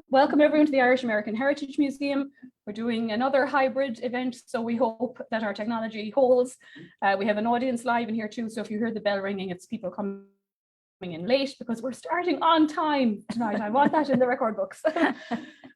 Welcome everyone to the Irish American Heritage Museum. We're doing another hybrid event, so we hope that our technology holds. We have an audience live in here too, so if you hear the bell ringing, it's people coming in late because we're starting on time tonight. I want that in the record books.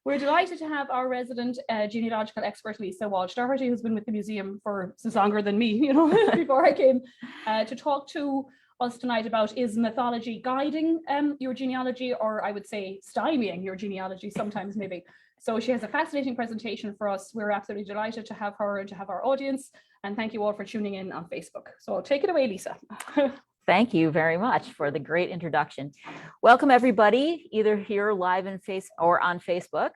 We're delighted to have our resident genealogical expert, Lisa Walsh Dougherty, who's been with the museum for since longer than me, before I came, to talk to us tonight about, is mythology guiding your genealogy, or I would say stymieing your genealogy sometimes maybe. So she has a fascinating presentation for us. We're absolutely delighted to have her and to have our audience, and thank you all for tuning in on Facebook. So take it away, Lisa. Thank you very much for the great introduction. Welcome everybody, either here live in or on Facebook.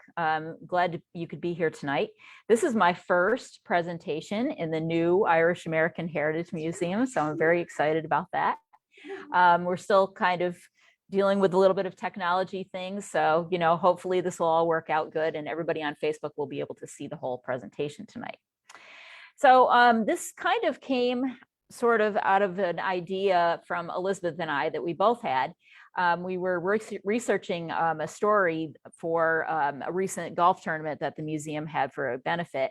Glad you could be here tonight. This is my first presentation in the new Irish American Heritage Museum, so I'm very excited about that. We're still kind of dealing with a little bit of technology things, so hopefully this will all work out good and everybody on Facebook will be able to see the whole presentation tonight. So this kind of came sort of out of an idea from Elizabeth and I that we both had. We were researching a story for a recent golf tournament that the museum had for a benefit,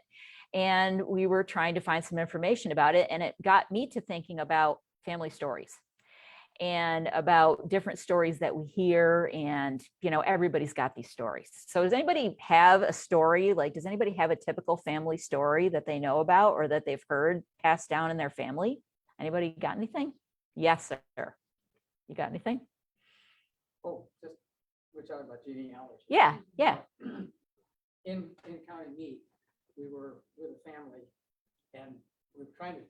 and we were trying to find some information about it, and it got me to thinking about family stories and about different stories that we hear, and everybody's got these stories. So does anybody have a story? Like, does anybody have a typical family story that they know about or that they've heard passed down in their family? Anybody got anything? Yes, sir. You got anything? Oh, just we're talking about genealogy. Yeah. In County Meath, we were with a family, and we were trying to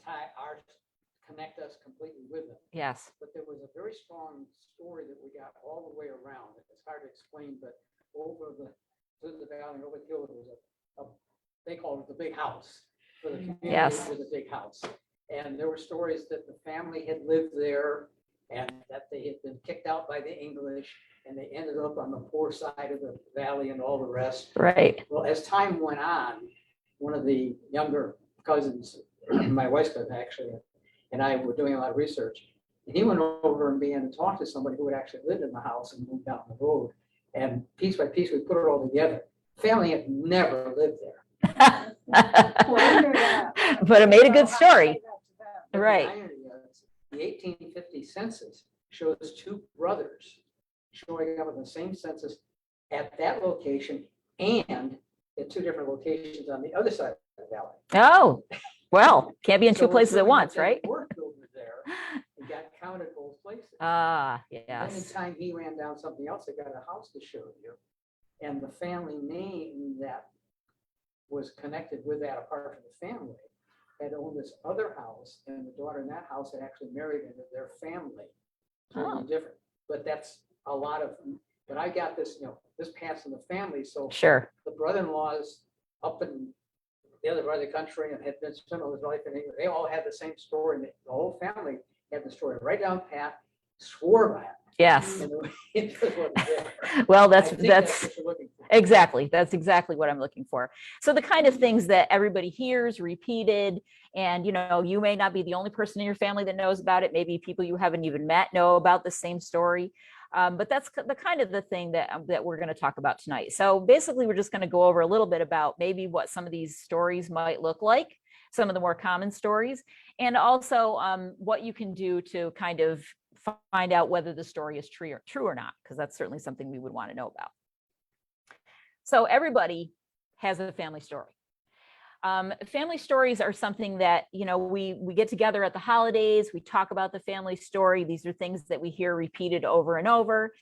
connect us completely with them. Yes. But there was a very strong story that we got all the way around. It's hard to explain, but over the valley, over the hill, there was they called it the big house. For the community, Yes. It was a big house. And there were stories that the family had lived there and that they had been kicked out by the English and they ended up on the poor side of the valley and all the rest. Right. Well, as time went on, one of the younger cousins, my wife's cousin actually, and I were doing a lot of research. And he went over and began to talk to somebody who had actually lived in the house and moved down the road. And piece by piece, we put it all together. Family had never lived there. But it made a good story. Right. The irony is, the 1850 census shows two brothers showing up in the same census at that location and at two different locations on the other side of the valley. Oh, well, can't be in two places at once, that right? Worked over there and got counted both places. Ah, yes. Anytime he ran down something else, they got a house to show you. And the family name that was connected with that, apart from the family, had owned this other house, and the daughter in that house had actually married into their family. Totally different. But that's a lot of, but I got this, this passed in the family. So Sure. the brother-in-laws up in the other part of the country and had been spending his life in England, they all had the same story. And the whole family had the story right down pat, swore by it. Yes. It just wasn't there. Well, That's that's what you're looking for. exactly. That's exactly what I'm looking for. So the kind of things that everybody hears repeated, and you may not be the only person in your family that knows about it. Maybe people you haven't even met know about the same story. But that's the kind of the thing that we're going to talk about tonight. So basically, we're just going to go over a little bit about maybe what some of these stories might look like, some of the more common stories, and also what you can do to kind of find out whether the story is true or not, because that's certainly something we would want to know about. So everybody has a family story. Family stories are something that, we get together at the holidays, we talk about the family story. These are things that we hear repeated over and over.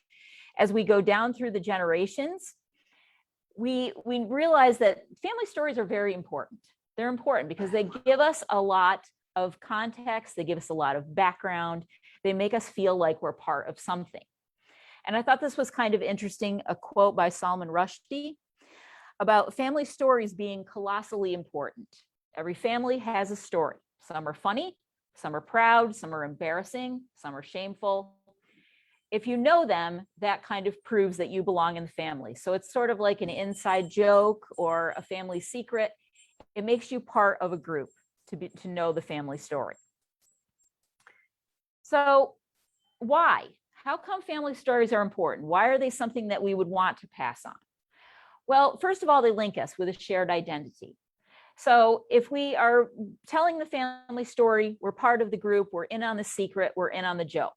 As we go down through the generations, we realize that family stories are very important. They're important because they give us a lot of context, they give us a lot of background, they make us feel like we're part of something. And I thought this was kind of interesting, a quote by Salman Rushdie about family stories being colossally important. Every family has a story. Some are funny, some are proud, some are embarrassing, some are shameful. If you know them, that kind of proves that you belong in the family. So it's sort of like an inside joke or a family secret. It makes you part of a group to know the family story. So why? How come family stories are important? Why are they something that we would want to pass on? Well, first of all, they link us with a shared identity. So if we are telling the family story, we're part of the group, we're in on the secret, we're in on the joke.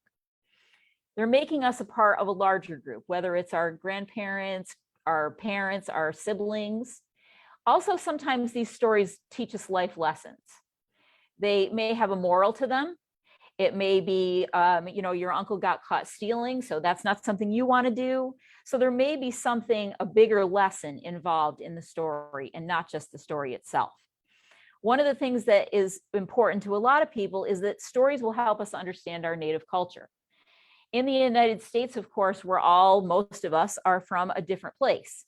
They're making us a part of a larger group, whether it's our grandparents, our parents, our siblings. Also, sometimes these stories teach us life lessons. They may have a moral to them. It may be, your uncle got caught stealing, so that's not something you want to do. So there may be something, a bigger lesson involved in the story and not just the story itself. One of the things that is important to a lot of people is that stories will help us understand our native culture. In the United States, of course, most of us are from a different place.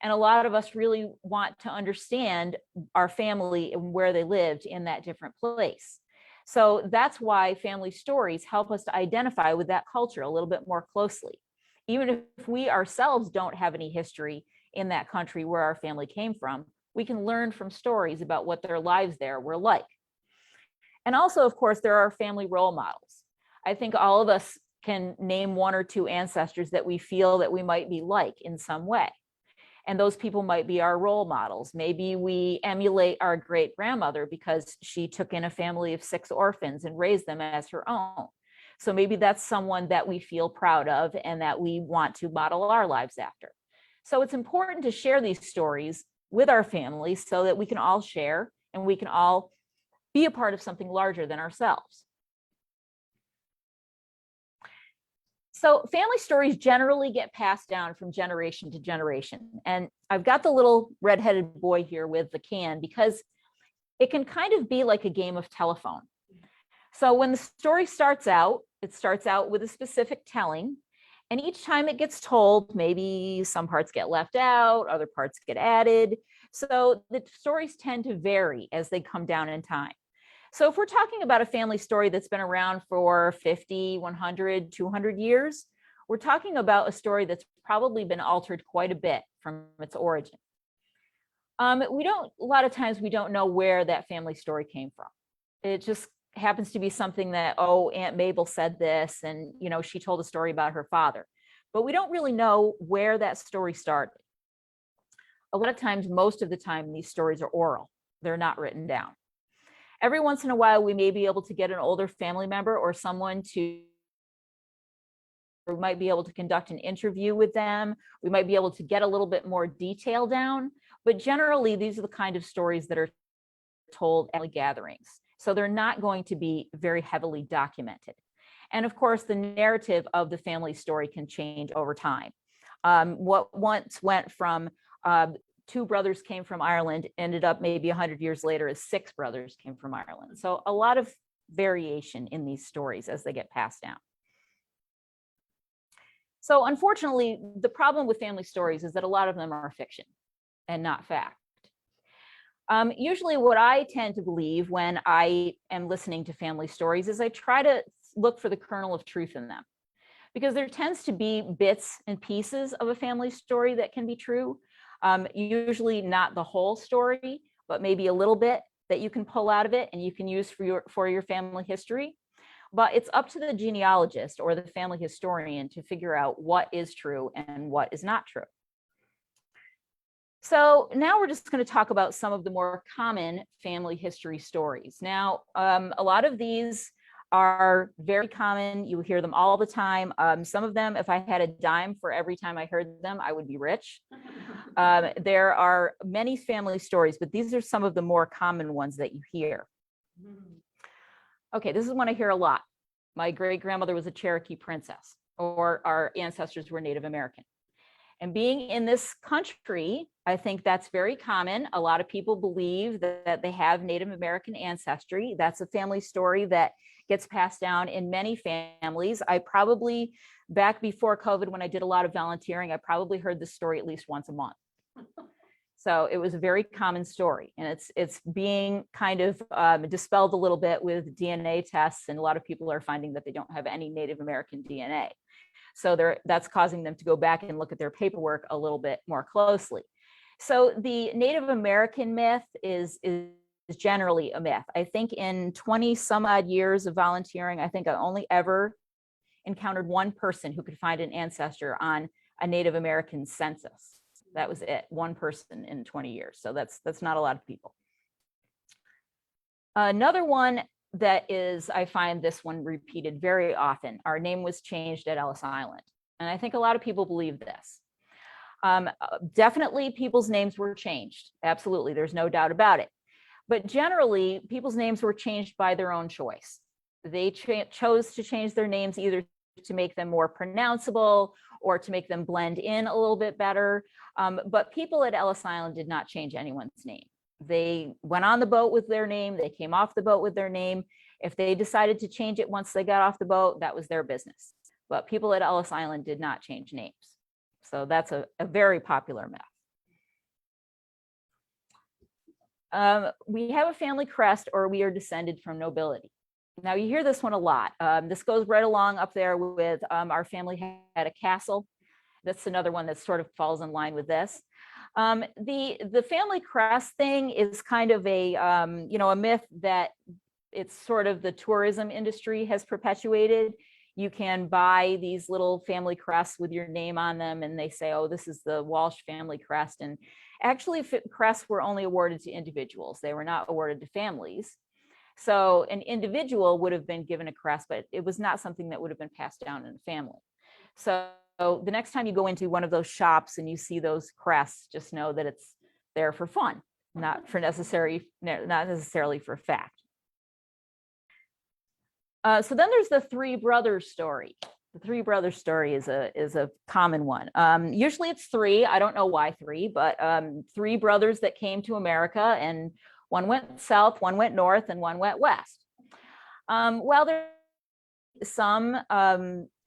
And a lot of us really want to understand our family and where they lived in that different place. So that's why family stories help us to identify with that culture a little bit more closely. Even if we ourselves don't have any history in that country where our family came from, we can learn from stories about what their lives there were like. And also, of course, there are family role models. I think all of us can name one or two ancestors that we feel that we might be like in some way. And those people might be our role models. Maybe we emulate our great grandmother because she took in a family of 6 orphans and raised them as her own. So maybe that's someone that we feel proud of and that we want to model our lives after. So it's important to share these stories with our families so that we can all share and we can all be a part of something larger than ourselves. So family stories generally get passed down from generation to generation. And I've got the little redheaded boy here with the can because it can kind of be like a game of telephone. So when the story starts out, it starts out with a specific telling. And each time it gets told, maybe some parts get left out, other parts get added. So the stories tend to vary as they come down in time. So if we're talking about a family story that's been around for 50, 100, 200 years, we're talking about a story that's probably been altered quite a bit from its origin. A lot of times we don't know where that family story came from. It just happens to be something that, Aunt Mabel said this, and she told a story about her father. But we don't really know where that story started. A lot of times, most of the time, these stories are oral. They're not written down. Every once in a while, we may be able to get an older family member or someone we might be able to conduct an interview with them. We might be able to get a little bit more detail down, but generally these are the kind of stories that are told at gatherings. So they're not going to be very heavily documented. And of course, the narrative of the family story can change over time. What once went from 2 brothers came from Ireland ended up maybe 100 years later as 6 brothers came from Ireland. So a lot of variation in these stories as they get passed down. So unfortunately, the problem with family stories is that a lot of them are fiction and not fact. Usually what I tend to believe when I am listening to family stories is I try to look for the kernel of truth in them, because there tends to be bits and pieces of a family story that can be true. Usually not the whole story, but maybe a little bit that you can pull out of it and you can use for your family history. But it's up to the genealogist or the family historian to figure out what is true and what is not true. So now we're just going to talk about some of the more common family history stories. Now, a lot of these are very common. You hear them all the time. Some of them, if I had a dime for every time I heard them, I would be rich. There are many family stories, but these are some of the more common ones that you hear. Okay, this is one I hear a lot. My great-grandmother was a Cherokee princess, or our ancestors were Native American. And being in this country, I think that's very common. A lot of people believe that they have Native American ancestry. That's a family story that gets passed down in many families. I probably, back before COVID, when I did a lot of volunteering, I probably heard this story at least once a month. So it was a very common story, and it's being kind of dispelled a little bit with DNA tests, and a lot of people are finding that they don't have any Native American DNA. So that's causing them to go back and look at their paperwork a little bit more closely. So the Native American myth is generally a myth. I think in 20 some odd years of volunteering, I think I only ever encountered one person who could find an ancestor on a Native American census. That was it, one person in 20 years. So that's not a lot of people. Another one that is, I find this one repeated very often. Our name was changed at Ellis Island. And I think a lot of people believe this. Definitely people's names were changed. Absolutely, there's no doubt about it. But generally, people's names were changed by their own choice. They chose to change their names either to make them more pronounceable or to make them blend in a little bit better. But people at Ellis Island did not change anyone's name. They went on the boat with their name. They came off the boat with their name. If they decided to change it once they got off the boat, that was their business. But people at Ellis Island did not change names. So that's a very popular myth. We have a family crest, or we are descended from nobility. Now you hear this one a lot. This goes right along up there with our family had a castle. That's another one that sort of falls in line with this. The family crest thing is kind of a a myth that it's sort of the tourism industry has perpetuated. You can buy these little family crests with your name on them, and they say, oh, this is the Walsh family crest. And actually, crests were only awarded to individuals. They were not awarded to families. So an individual would have been given a crest, but it was not something that would have been passed down in the family. So the next time you go into one of those shops and you see those crests, just know that it's there for fun, not necessarily for fact. So then there's the three brothers story. The three brothers story is a common one. Usually it's three. I don't know why three, but three brothers that came to America, and one went south, one went north, and one went west. Well, there's some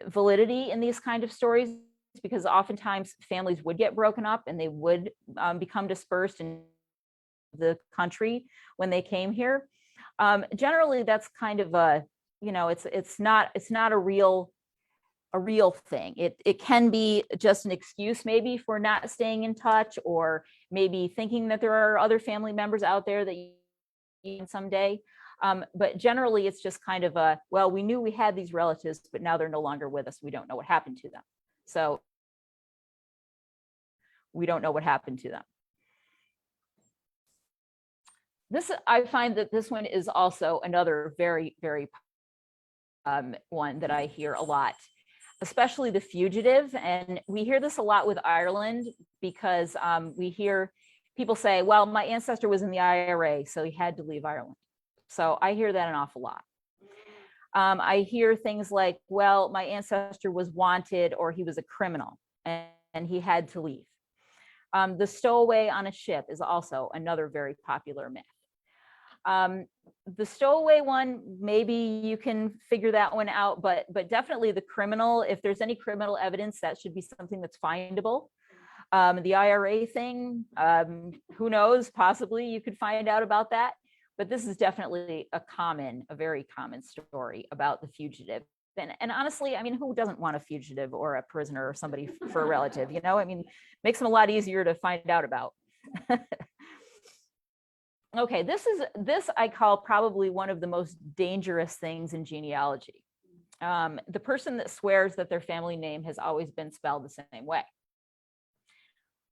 validity in these kind of stories, because oftentimes families would get broken up and they would become dispersed in the country when they came here. Generally, that's kind of a, it's not a real thing. It can be just an excuse maybe for not staying in touch, or maybe thinking that there are other family members out there that you can someday. But generally, it's just kind of a, well, we knew we had these relatives, but now they're no longer with us. We don't know what happened to them. So we don't know what happened to them. I find that this one is also another very, very one that I hear a lot, especially the fugitive. And we hear this a lot with Ireland, because we hear people say, well, my ancestor was in the IRA, so he had to leave Ireland. So I hear that an awful lot. I hear things like, well, my ancestor was wanted, or he was a criminal and he had to leave. The stowaway on a ship is also another very popular myth. The stowaway one, maybe you can figure that one out, but definitely the criminal, if there's any criminal evidence, that should be something that's findable. The IRA thing, who knows, possibly you could find out about that. But this is definitely a very common story about the fugitive. And honestly, I mean, who doesn't want a fugitive or a prisoner or somebody for a relative, I mean, makes them a lot easier to find out about. Okay, this I call probably one of the most dangerous things in genealogy. The person that swears that their family name has always been spelled the same way.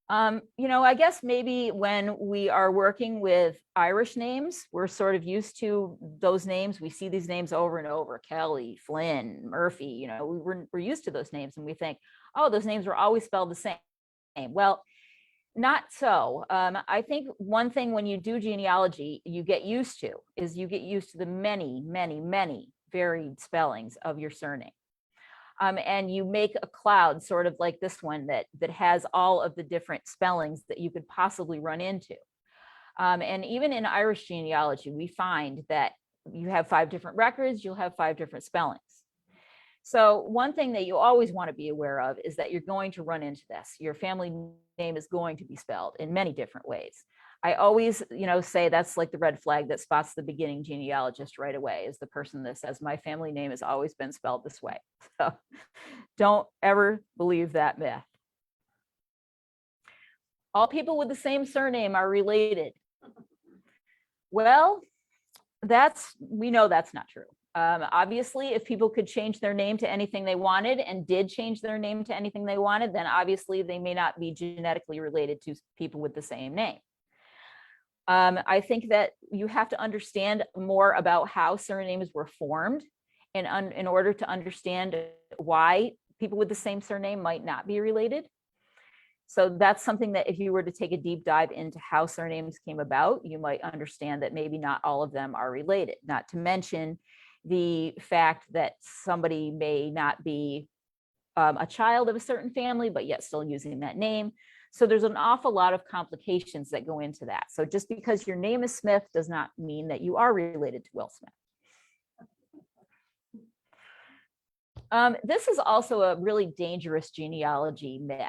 I guess maybe when we are working with Irish names, we're sort of used to those names. We see these names over and over: Kelly, Flynn, Murphy. We're used to those names, and we think, oh, those names were always spelled the same. Well, not so. I think one thing when you do genealogy, you get used to the many, many, many varied spellings of your surname. And you make a cloud sort of like this one that has all of the different spellings that you could possibly run into. And even in Irish genealogy, we find that you have 5 different records, you'll have 5 different spellings. So one thing that you always want to be aware of is that you're going to run into this. Your family name is going to be spelled in many different ways. I always, say that's like the red flag that spots the beginning genealogist right away, is the person that says, my family name has always been spelled this way. So don't ever believe that myth. All people with the same surname are related. Well, we know that's not true. Obviously, if people could change their name to anything they wanted and did change their name to anything they wanted, then obviously they may not be genetically related to people with the same name. I think that you have to understand more about how surnames were formed in order to understand why people with the same surname might not be related. So that's something that if you were to take a deep dive into how surnames came about, you might understand that maybe not all of them are related, not to mention the fact that somebody may not be a child of a certain family, but yet still using that name. So there's an awful lot of complications that go into that. So just because your name is Smith does not mean that you are related to Will Smith. This is also a really dangerous genealogy myth.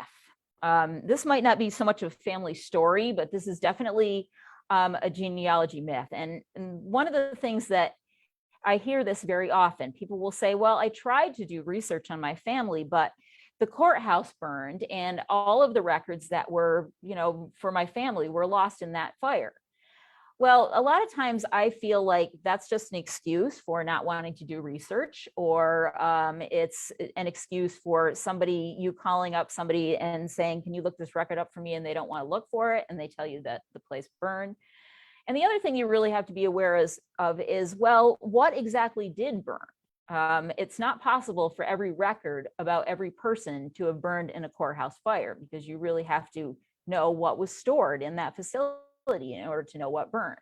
This might not be so much of a family story, but this is definitely a genealogy myth. And one of the things that I hear this very often, people will say, well, I tried to do research on my family, but the courthouse burned and all of the records that were, for my family were lost in that fire. Well, a lot of times I feel like that's just an excuse for not wanting to do research, or it's an excuse for you calling up somebody and saying, can you look this record up for me? And they don't want to look for it. And they tell you that the place burned. And the other thing you really have to be aware of is, well, what exactly did burn? It's not possible for every record about every person to have burned in a courthouse fire, because you really have to know what was stored in that facility in order to know what burned.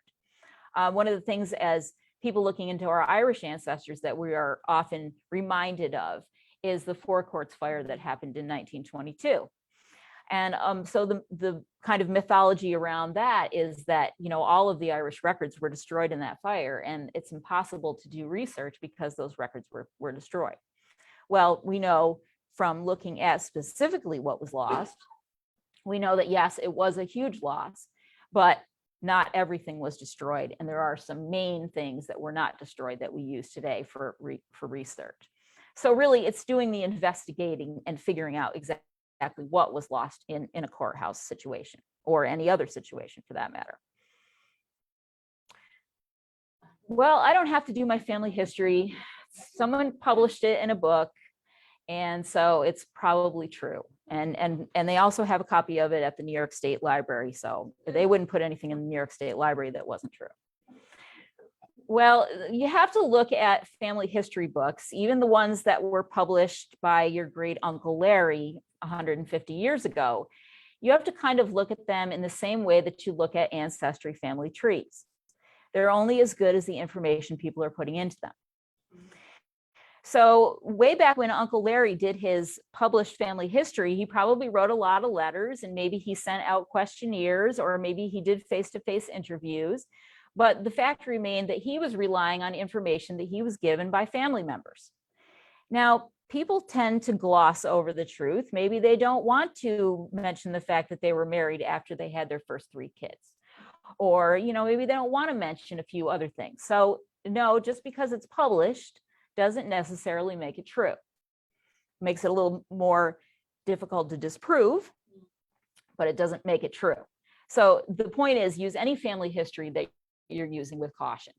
One of the things as people looking into our Irish ancestors that we are often reminded of is the Four Courts fire that happened in 1922. And so the kind of mythology around that is that, all of the Irish records were destroyed in that fire, and it's impossible to do research because those records were destroyed. Well, we know from looking at specifically what was lost, we know that, yes, it was a huge loss, but not everything was destroyed. And there are some main things that were not destroyed that we use today for research. So really, it's doing the investigating and figuring out exactly what was lost in a courthouse situation, or any other situation for that matter. Well, I don't have to do my family history. Someone published it in a book, and so it's probably true. And they also have a copy of it at the New York State Library, so they wouldn't put anything in the New York State Library that wasn't true. Well, you have to look at family history books, even the ones that were published by your great Uncle Larry 150 years ago. You have to kind of look at them in the same way that you look at ancestry family trees. They're only as good as the information people are putting into them. So way back when Uncle Larry did his published family history, he probably wrote a lot of letters, and maybe he sent out questionnaires, or maybe he did face-to-face interviews. But the fact remained that he was relying on information that he was given by family members. Now, people tend to gloss over the truth. Maybe they don't want to mention the fact that they were married after they had their first 3 kids. Or, maybe they don't want to mention a few other things. So no, just because it's published doesn't necessarily make it true. It makes it a little more difficult to disprove, but it doesn't make it true. So the point is, use any family history that you're using with caution.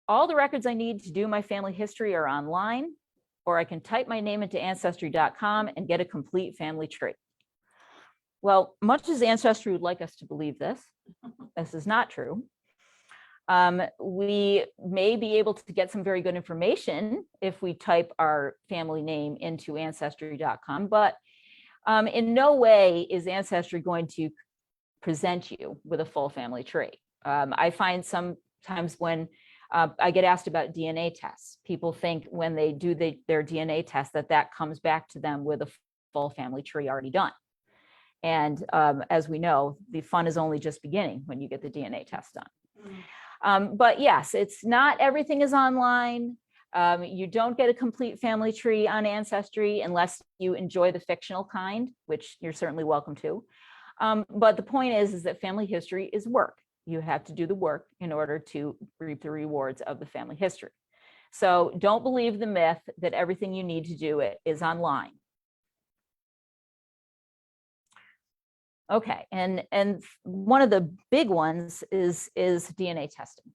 All the records I need to do my family history are online, or I can type my name into ancestry.com and get a complete family tree. Well, much as Ancestry would like us to believe this is not true. We may be able to get some very good information if we type our family name into ancestry.com, but in no way is Ancestry going to present you with a full family tree. I find sometimes when I get asked about DNA tests, people think when they do their DNA test that comes back to them with a full family tree already done. And as we know, the fun is only just beginning when you get the DNA test done. But yes, it's not everything is online. You don't get a complete family tree on Ancestry unless you enjoy the fictional kind, which you're certainly welcome to. But the point is that family history is work. You have to do the work in order to reap the rewards of the family history. So don't believe the myth that everything you need to do it is online. Okay, and one of the big ones is DNA testing.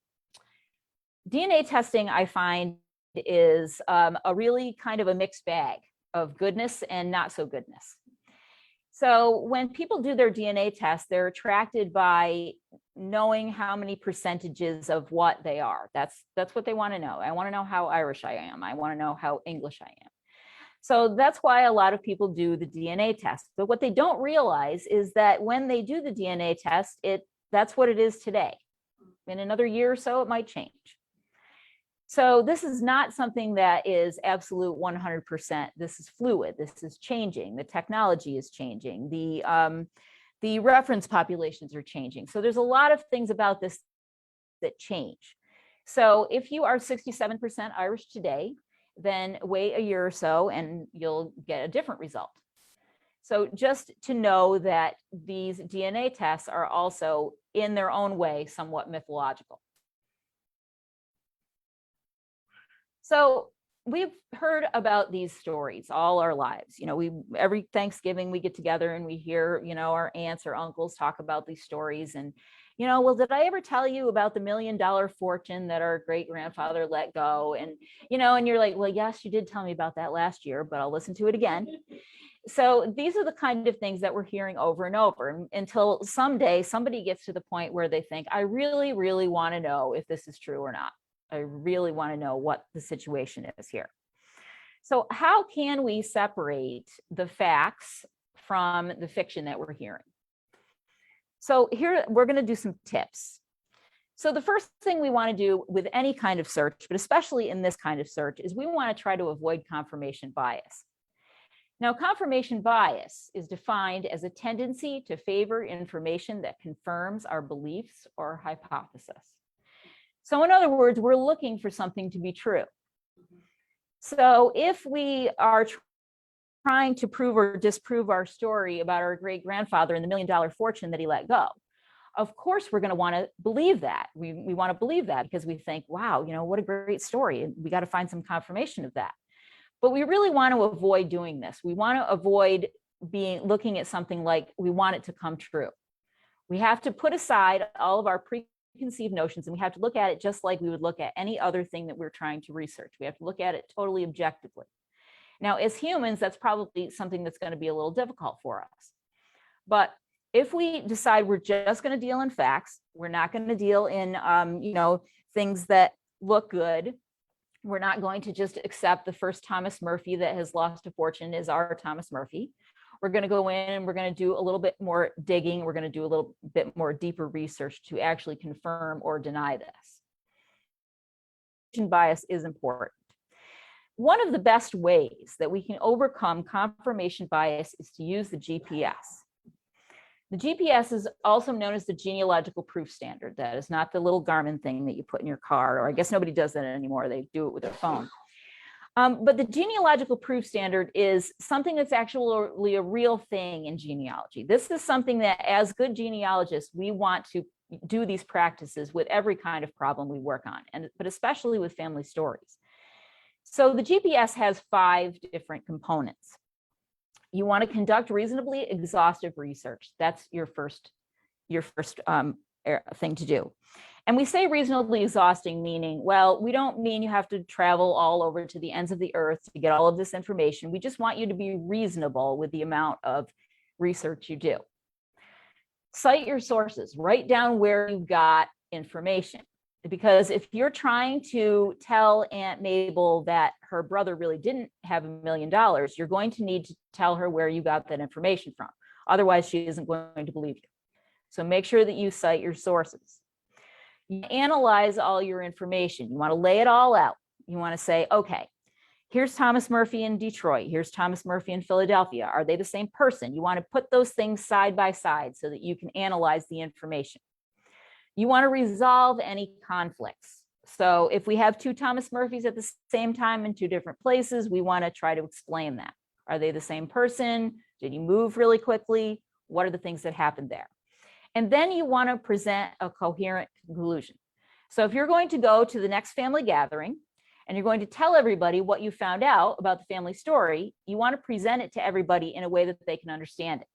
DNA testing, I find, is a really kind of a mixed bag of goodness and not so goodness. So when people do their DNA test, they're attracted by knowing how many percentages of what they are. That's what they want to know. I want to know how Irish I am. I want to know how English I am. So that's why a lot of people do the DNA test. But what they don't realize is that when they do the DNA test, that's what it is today. In another year or so, it might change. So this is not something that is absolute 100%. This is fluid. This is changing. The technology is changing. The reference populations are changing. So there's a lot of things about this that change. So if you are 67% Irish today, then wait a year or so and you'll get a different result. So just to know that these DNA tests are also in their own way somewhat mythological. So we've heard about these stories all our lives. You know, every Thanksgiving we get together and we hear, you know, our aunts or uncles talk about these stories. And, you know, well, did I ever tell you about the $1 million fortune that our great grandfather let go? And, you know, and you're like, well, yes, you did tell me about that last year, but I'll listen to it again. So these are the kind of things that we're hearing over and over until someday somebody gets to the point where they think, I really, really want to know if this is true or not. I really want to know what the situation is here. So how can we separate the facts from the fiction that we're hearing? So here we're going to do some tips. So the first thing we want to do with any kind of search, but especially in this kind of search, is we want to try to avoid confirmation bias. Now, confirmation bias is defined as a tendency to favor information that confirms our beliefs or hypothesis. So in other words, we're looking for something to be true. So if we are trying to prove or disprove our story about our great grandfather and the $1 million fortune that he let go, of course, we're going to want to believe that. We want to believe that because we think, wow, you know, what a great story. And we got to find some confirmation of that. But we really want to avoid doing this. We want to avoid looking at something like we want it to come true. We have to put aside all of our preconceived notions and we have to look at it just like we would look at any other thing that we're trying to research. We have to look at it totally objectively. Now, as humans, that's probably something that's going to be a little difficult for us. But if we decide we're just going to deal in facts, we're not going to deal in, you know, things that look good. We're not going to just accept the first Thomas Murphy that has lost a fortune is our Thomas Murphy. We're going to go in and we're going to do a little bit more digging. We're going to do a little bit more deeper research to actually confirm or deny this. Bias is important. One of the best ways that we can overcome confirmation bias is to use the GPS. The GPS is also known as the genealogical proof standard. That is not the little Garmin thing that you put in your car, or I guess nobody does that anymore. They do it with their phone. But the genealogical proof standard is something that's actually a real thing in genealogy. This is something that as good genealogists, we want to do these practices with every kind of problem we work on, but especially with family stories. So the GPS has 5 different components. You want to conduct reasonably exhaustive research. That's your first thing to do. And we say reasonably exhausting, meaning, well, we don't mean you have to travel all over to the ends of the earth to get all of this information. We just want you to be reasonable with the amount of research you do. Cite your sources. Write down where you got information. Because if you're trying to tell Aunt Mabel that her brother really didn't have $1 million, you're going to need to tell her where you got that information from. Otherwise, she isn't going to believe you. So make sure that you cite your sources. You analyze all your information. You want to lay it all out. You want to say, okay, here's Thomas Murphy in Detroit. Here's Thomas Murphy in Philadelphia. Are they the same person? You want to put those things side by side so that you can analyze the information. You want to resolve any conflicts. So if we have 2 Thomas Murphys at the same time in 2 different places, we want to try to explain that. Are they the same person? Did he move really quickly? What are the things that happened there? And then you want to present a coherent conclusion. So if you're going to go to the next family gathering and you're going to tell everybody what you found out about the family story, you want to present it to everybody in a way that they can understand it.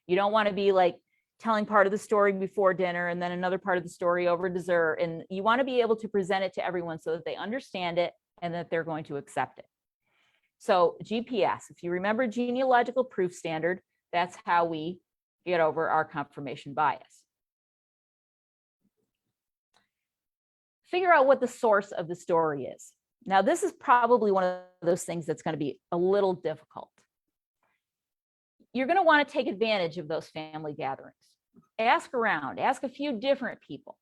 You don't want to be like telling part of the story before dinner and then another part of the story over dessert. And you want to be able to present it to everyone so that they understand it and that they're going to accept it. So GPS, if you remember genealogical proof standard, that's how we get over our confirmation bias. Figure out what the source of the story is. Now, this is probably one of those things that's going to be a little difficult. You're going to want to take advantage of those family gatherings. Ask around, ask a few different people.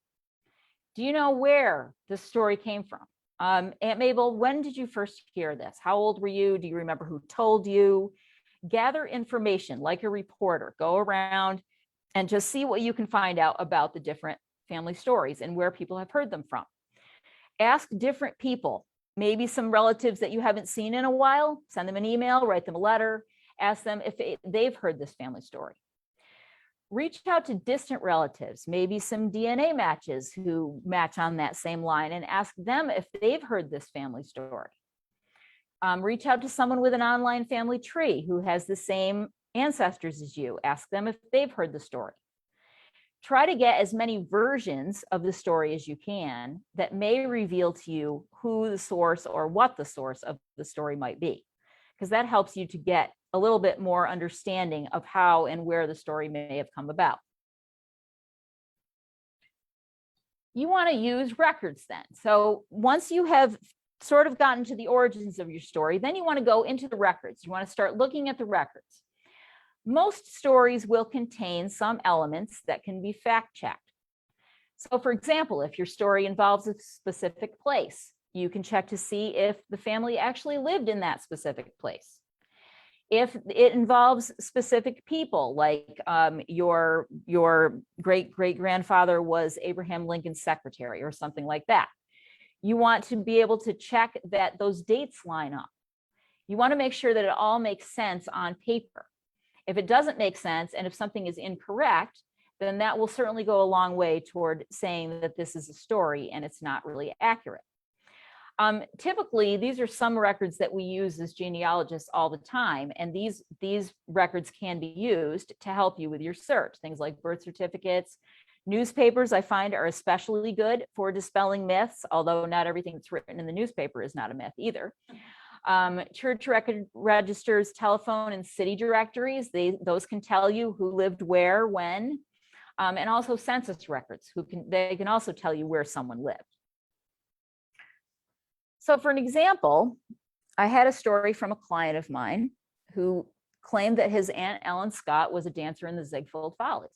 Do you know where this story came from? Aunt Mabel, when did you first hear this? How old were you? Do you remember who told you? Gather information like a reporter. Go around and just see what you can find out about the different family stories and where people have heard them from. Ask different people, maybe some relatives that you haven't seen in a while. Send them an email, write them a letter, ask them if they've heard this family story. Reach out to distant relatives, maybe some DNA matches who match on that same line, and ask them if they've heard this family story. Reach out to someone with an online family tree who has the same ancestors as you. Ask them if they've heard the story. Try to get as many versions of the story as you can that may reveal to you who the source or what the source of the story might be, because that helps you to get a little bit more understanding of how and where the story may have come about. You want to use records then. So once you have sort of gotten to the origins of your story, then you want to go into the records. You want to start looking at the records. Most stories will contain some elements that can be fact-checked. So for example, if your story involves a specific place, you can check to see if the family actually lived in that specific place. If it involves specific people, like your great-great-grandfather was Abraham Lincoln's secretary or something like that, you want to be able to check that those dates line up. You want to make sure that it all makes sense on paper. If it doesn't make sense, and if something is incorrect, then that will certainly go a long way toward saying that this is a story and it's not really accurate. Typically, these are some records that we use as genealogists all the time, and these records can be used to help you with your search. Things like birth certificates. Newspapers, I find, are especially good for dispelling myths, although not everything that's written in the newspaper is not a myth either. Church record registers, telephone and city directories, those can tell you who lived where, when, and also census records, they can also tell you where someone lived. So for an example, I had a story from a client of mine who claimed that his Aunt Ellen Scott was a dancer in the Ziegfeld Follies.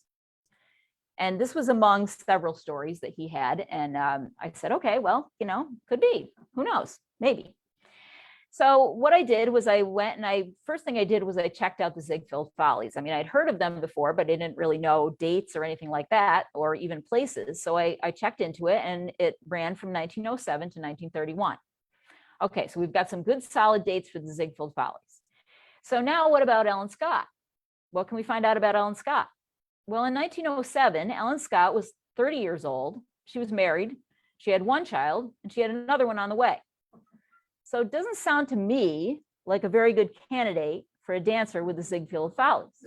And this was among several stories that he had. And I said, okay, well, could be, who knows, maybe. So what I did was first thing I did was I checked out the Ziegfeld Follies. I mean, I'd heard of them before, but I didn't really know dates or anything like that, or even places. So I checked into it, and it ran from 1907 to 1931. Okay, so we've got some good solid dates for the Ziegfeld Follies. So now what about Ellen Scott? What can we find out about Ellen Scott? Well, in 1907, Ellen Scott was 30 years old. She was married. She had one child, and she had another one on the way. So it doesn't sound to me like a very good candidate for a dancer with the Ziegfeld Follies.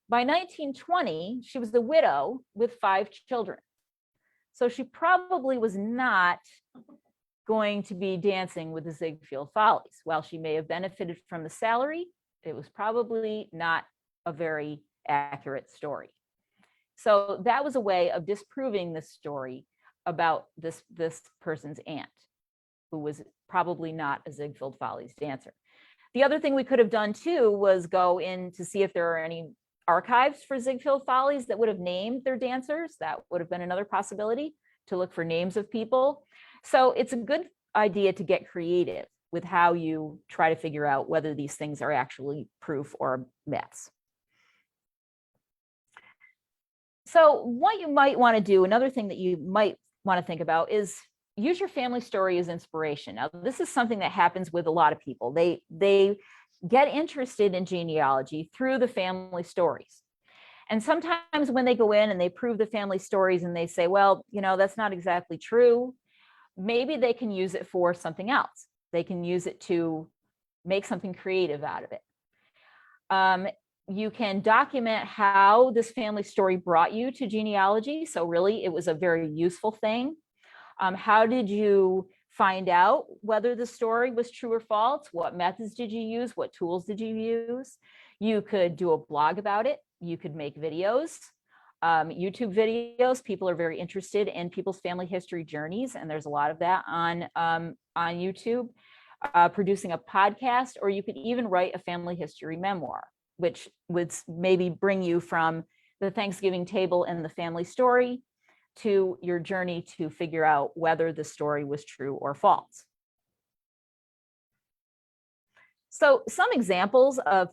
By 1920, she was a widow with 5 children. So she probably was not going to be dancing with the Ziegfeld Follies. While she may have benefited from the salary, it was probably not a very accurate story. So that was a way of disproving this story about this person's aunt, who was probably not a Ziegfeld Follies dancer. The other thing we could have done too was go in to see if there are any archives for Ziegfeld Follies that would have named their dancers. That would have been another possibility, to look for names of people. So it's a good idea to get creative with how you try to figure out whether these things are actually proof or myths. So what you might want to do, another thing that you might want to think about, is use your family story as inspiration. Now, this is something that happens with a lot of people. They get interested in genealogy through the family stories. And sometimes when they go in and they prove the family stories and they say, well, that's not exactly true, maybe they can use it for something else. They can use it to make something creative out of it. You can document how this family story brought you to genealogy. So really, it was a very useful thing. How did you find out whether the story was true or false? What methods did you use? What tools did you use? You could do a blog about it. You could make videos, YouTube videos. People are very interested in people's family history journeys, and there's a lot of that on YouTube. Producing a podcast, or you could even write a family history memoir, which would maybe bring you from the Thanksgiving table and the family story to your journey to figure out whether the story was true or false. So some examples of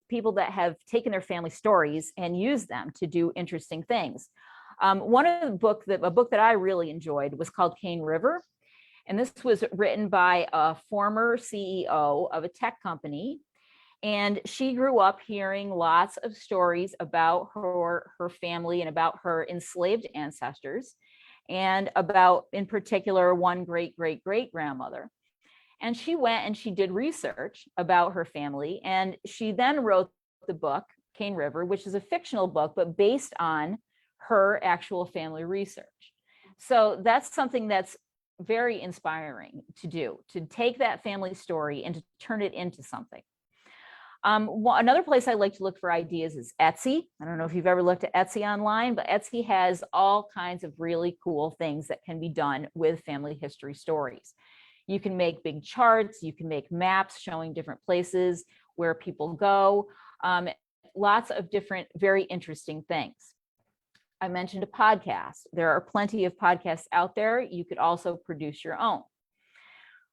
people that have taken their family stories and used them to do interesting things. One of a book that I really enjoyed was called Cane River. And this was written by a former CEO of a tech company. And she grew up hearing lots of stories about her family and about her enslaved ancestors, and about, in particular, one great-great-great-grandmother. And she went and she did research about her family. And she then wrote the book, Cane River, which is a fictional book, but based on her actual family research. So that's something that's very inspiring to do, to take that family story and to turn it into something. Another place I like to look for ideas is Etsy. I don't know if you've ever looked at Etsy online, but Etsy has all kinds of really cool things that can be done with family history stories. You can make big charts, you can make maps showing different places where people go, lots of different, very interesting things. I mentioned a podcast. There are plenty of podcasts out there. You could also produce your own.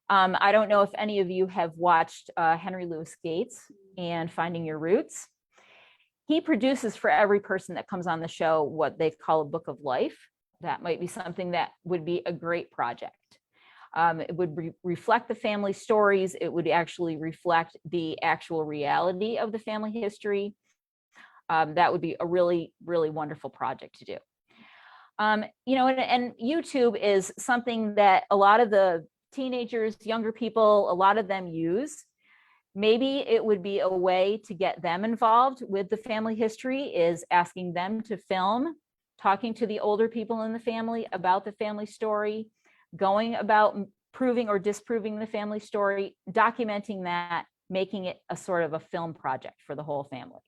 I don't know if any of you have watched Henry Louis Gates and Finding Your Roots. He produces for every person that comes on the show what they call a book of life. That might be something that would be a great project. It would reflect the family stories. It would actually reflect the actual reality of the family history. That would be a really, really wonderful project to do. And YouTube is something that a lot of the teenagers, younger people, a lot of them use. Maybe it would be a way to get them involved with the family history, is asking them to film, talking to the older people in the family about the family story, going about proving or disproving the family story, documenting that, making it a sort of a film project for the whole family.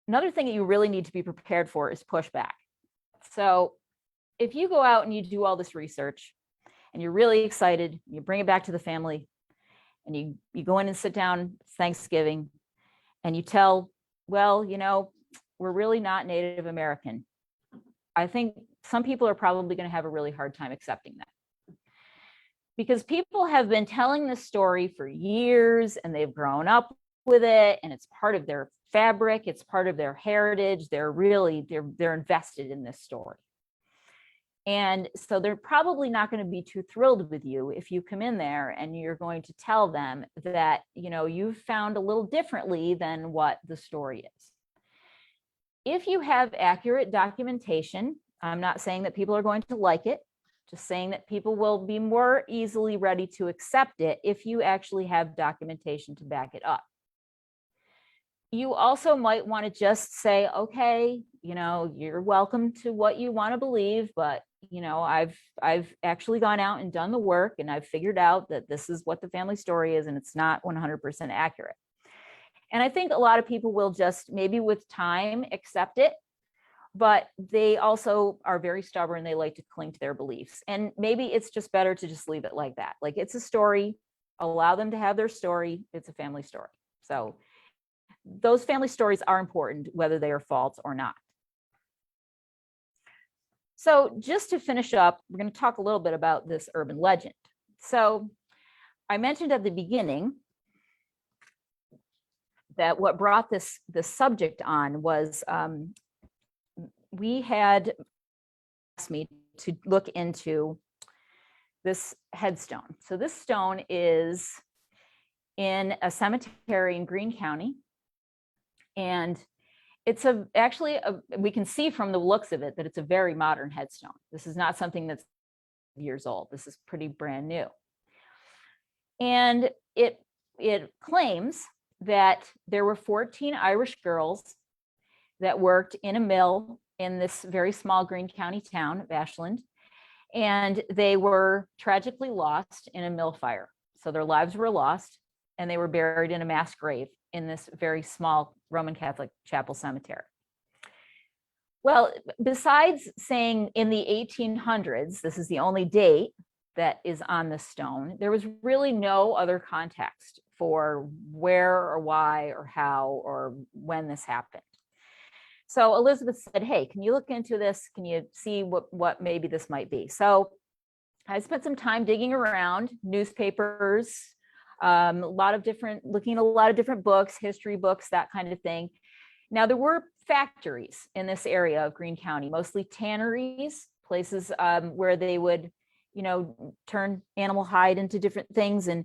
Another thing that you really need to be prepared for is pushback. So if you go out and you do all this research and you're really excited, you bring it back to the family, and you go in and sit down Thanksgiving and you tell, well, we're really not Native American. I think some people are probably going to have a really hard time accepting that. Because people have been telling this story for years and they've grown up with it, and it's part of their fabric, it's part of their heritage. They're invested in this story. And so they're probably not going to be too thrilled with you if you come in there and you're going to tell them that, you've found a little differently than what the story is. If you have accurate documentation, I'm not saying that people are going to like it, just saying that people will be more easily ready to accept it if you actually have documentation to back it up. You also might want to just say, okay, you're welcome to what you want to believe, but I've actually gone out and done the work, and I've figured out that this is what the family story is, and it's not 100% accurate. And I think a lot of people will just, maybe with time, accept it, but they also are very stubborn. They like to cling to their beliefs. And maybe it's just better to just leave it like that. Like, it's a story, allow them to have their story. It's a family story. So those family stories are important, whether they are false or not. So just to finish up, we're going to talk a little bit about this urban legend. So I mentioned at the beginning that what brought this subject on was we had asked me to look into this headstone. So this stone is in a cemetery in Greene County. And it's we can see from the looks of it that it's a very modern headstone. This is not something that's years old. This is pretty brand new. And it it claims that there were 14 Irish girls that worked in a mill in this very small Greene County town of Ashland, and they were tragically lost in a mill fire. So their lives were lost, and they were buried in a mass grave in this very small Roman Catholic chapel cemetery. Well, besides saying in the 1800s, this is the only date that is on the stone, there was really no other context for where or why or how or when this happened. So Elizabeth said, hey, can you look into this? Can you see what maybe this might be? So I spent some time digging around newspapers, looking at a lot of different books, history books, that kind of thing. Now, there were factories in this area of Greene County, mostly tanneries, places where they would, turn animal hide into different things. And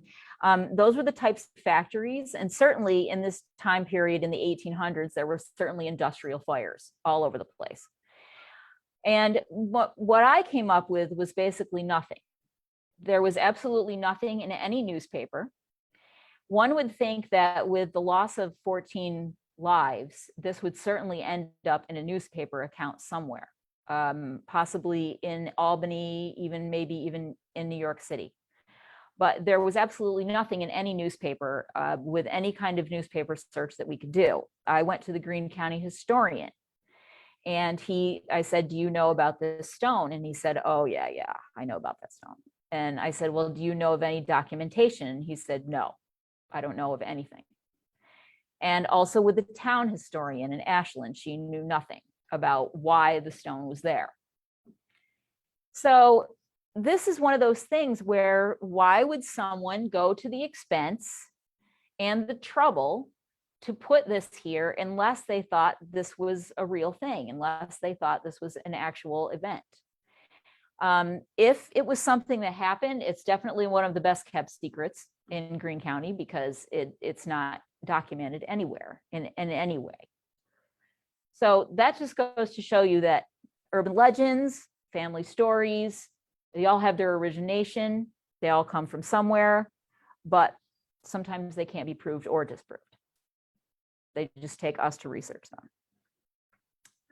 those were the types of factories. And certainly in this time period in the 1800s, there were certainly industrial fires all over the place. And what I came up with was basically nothing. There was absolutely nothing in any newspaper. One would think that with the loss of 14 lives, this would certainly end up in a newspaper account somewhere, possibly in Albany, maybe even in New York City. But there was absolutely nothing in any newspaper with any kind of newspaper search that we could do. I went to the Greene County historian, and I said, do you know about this stone? And he said, oh, yeah, I know about that stone. And I said, well, do you know of any documentation? And he said, no, I don't know of anything. And also with the town historian in Ashland, she knew nothing about why the stone was there. So this is one of those things where why would someone go to the expense and the trouble to put this here unless they thought this was a real thing, unless they thought this was an actual event? If it was something that happened, it's definitely one of the best kept secrets in Greene County because it's not documented anywhere in any way. So that just goes to show you that urban legends, family stories, they all have their origination. They all come from somewhere, but sometimes they can't be proved or disproved. They just take us to research them.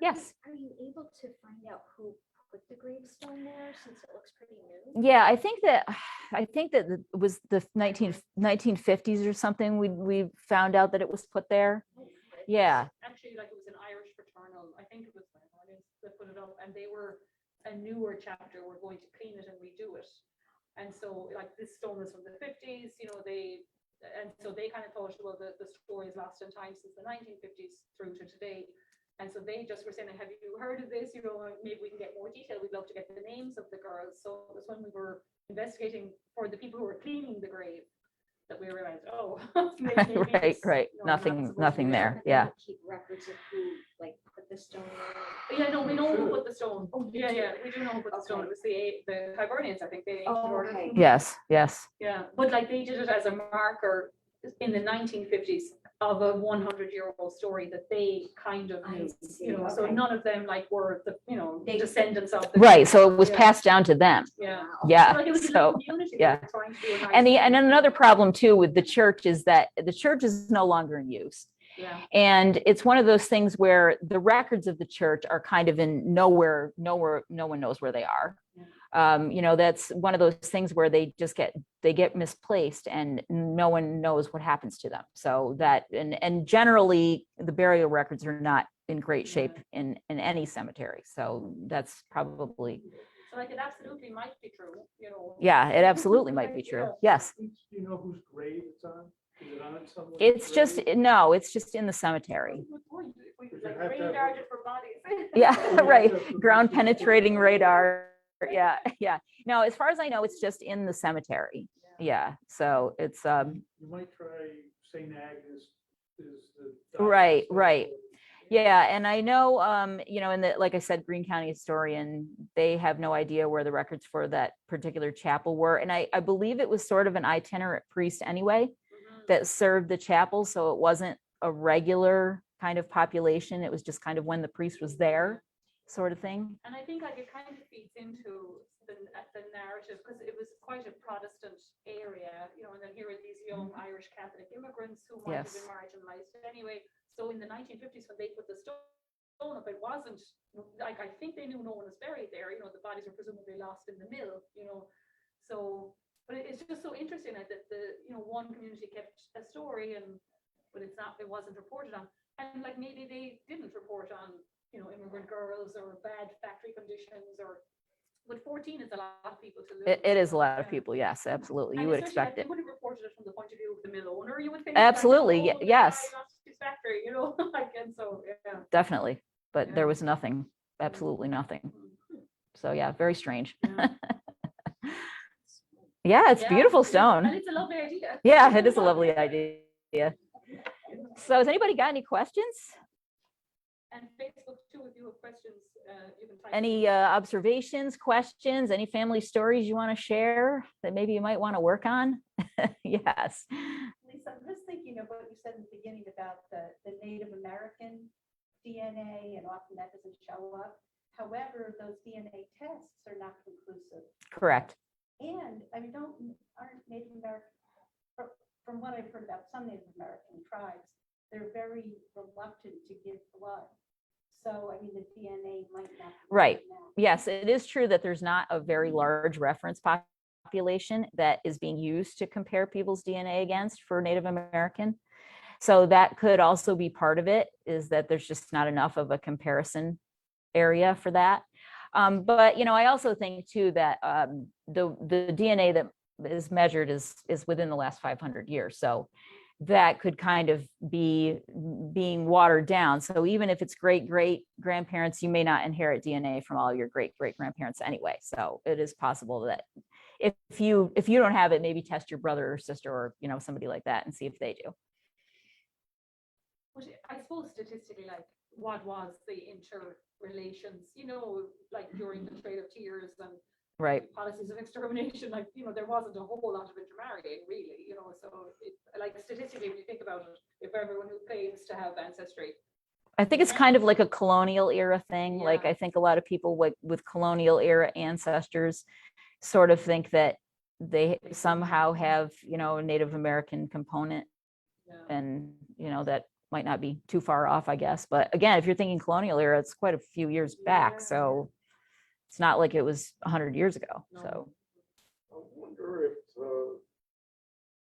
Yes. Are you able to find out who put the gravestone there since it looks pretty new? Yeah, I think that it was the 1950s or something. We found out that it was put there. Yeah. Actually, like it was an Irish fraternal. I think it was that put it up, and they were a newer chapter. We're going to clean it and redo it. And so, like this stone is from the 50s. So they kind of thought, well, the story is lost in time since the 1950s through to today. And so they just were saying, have you heard of this? Maybe we can get more detail. We'd love to get the names of the girls. So it was when we were investigating for the people who were cleaning the grave that we realized, oh, maybe right. Nothing there. Yeah. Keep records of who put the stone there. Yeah, no, we know who put the stone. Oh, yeah, we do know who put the stone. It was the Hibernians, I think. Okay. Yes. Yeah, but they did it as a marker in the 1950s of a 100-year-old story that they kind of knew. So none of them were the descendants of the right. So it was passed down to them. Yeah. So, it was a community yeah. trying to do a nice And another problem too with the church is that the church is no longer in use. Yeah. And it's one of those things where the records of the church are kind of in nowhere, no one knows where they are. That's one of those things where they get misplaced and no one knows what happens to them. So that, and generally the burial records are not in great shape in any cemetery. So that's probably. So it absolutely might be true, Yeah, it absolutely might be true. Yes. Do you know whose grave it's on? Is it on it somewhere? It's just in the cemetery. Radar for bodies. Yeah, right. Ground penetrating radar. Yeah. No, as far as I know, it's just in the cemetery. Yeah. So it's You might try St. Agnes is the right. Yeah, and I know like I said, Greene County historian, they have no idea where the records for that particular chapel were. And I believe it was sort of an itinerant priest anyway that served the chapel. So it wasn't a regular kind of population. It was just kind of when the priest was there sort of thing. And I think it kind of feeds into the narrative, because it was quite a Protestant area, you know, and then here are these young Irish Catholic immigrants who might have been marginalized anyway. So in the 1950s, when they put the stone up, it wasn't like, I think they knew no one was buried there. You know, the bodies were presumably lost in the mill, you know. So, but it's just so interesting that the, you know, one community kept a story, but it wasn't reported on. And like maybe they didn't report on, you know, immigrant girls or bad factory conditions, but 14 is a lot of people to lose. It is a lot of people. Yes, absolutely. You would expect it. They would have reported it from the point of view of the mill owner, you would think. Absolutely. Like, oh, Yes. the guy lost his factory, you know, like, and so, yeah. Definitely. But Yeah. there was nothing, absolutely nothing. So yeah, very strange. Yeah. Yeah, it's Yeah, beautiful stone. And it's a lovely idea. Yeah, it is a lovely idea. So has anybody got any questions? And Facebook too, if you have questions, you can type. Any observations, questions, any family stories you want to share that maybe you might want to work on? Yes. Lisa, I'm just thinking of what you said in the beginning about the Native American DNA, and often that doesn't show up. However, those DNA tests are not conclusive. Correct. And I mean, aren't Native American, from what I've heard about some Native American tribes, they're very reluctant to give blood. So, I mean, the DNA might not. be Right. now. Yes, it is true that there's not a very large reference population that is being used to compare people's DNA against for Native American. So that could also be part of it, is that there's just not enough of a comparison area for that. But, you know, I also think too that the DNA that is measured is within the last 500 years. So that could kind of be being watered down. So even if it's great grandparents, you may not inherit DNA from all your great grandparents anyway. So it is possible that if you don't have it, maybe test your brother or sister or, you know, somebody like that and see if they do. But I suppose statistically, like, what was the interrelations, you know, like during the Trail of Tears and Right. policies of extermination, like, you know, there wasn't a whole lot of intermarrying really, you know, so like statistically, when you think about it, if everyone who claims to have ancestry. I think it's kind of like a colonial era thing. Like, Yeah. I think a lot of people with colonial era ancestors sort of think that they somehow have, you know, a Native American component, Yeah. and, you know, that might not be too far off, I guess. But again, if you're thinking colonial era, it's quite a few years back. Yeah. So it's not like it was 100 years ago. No. So I wonder if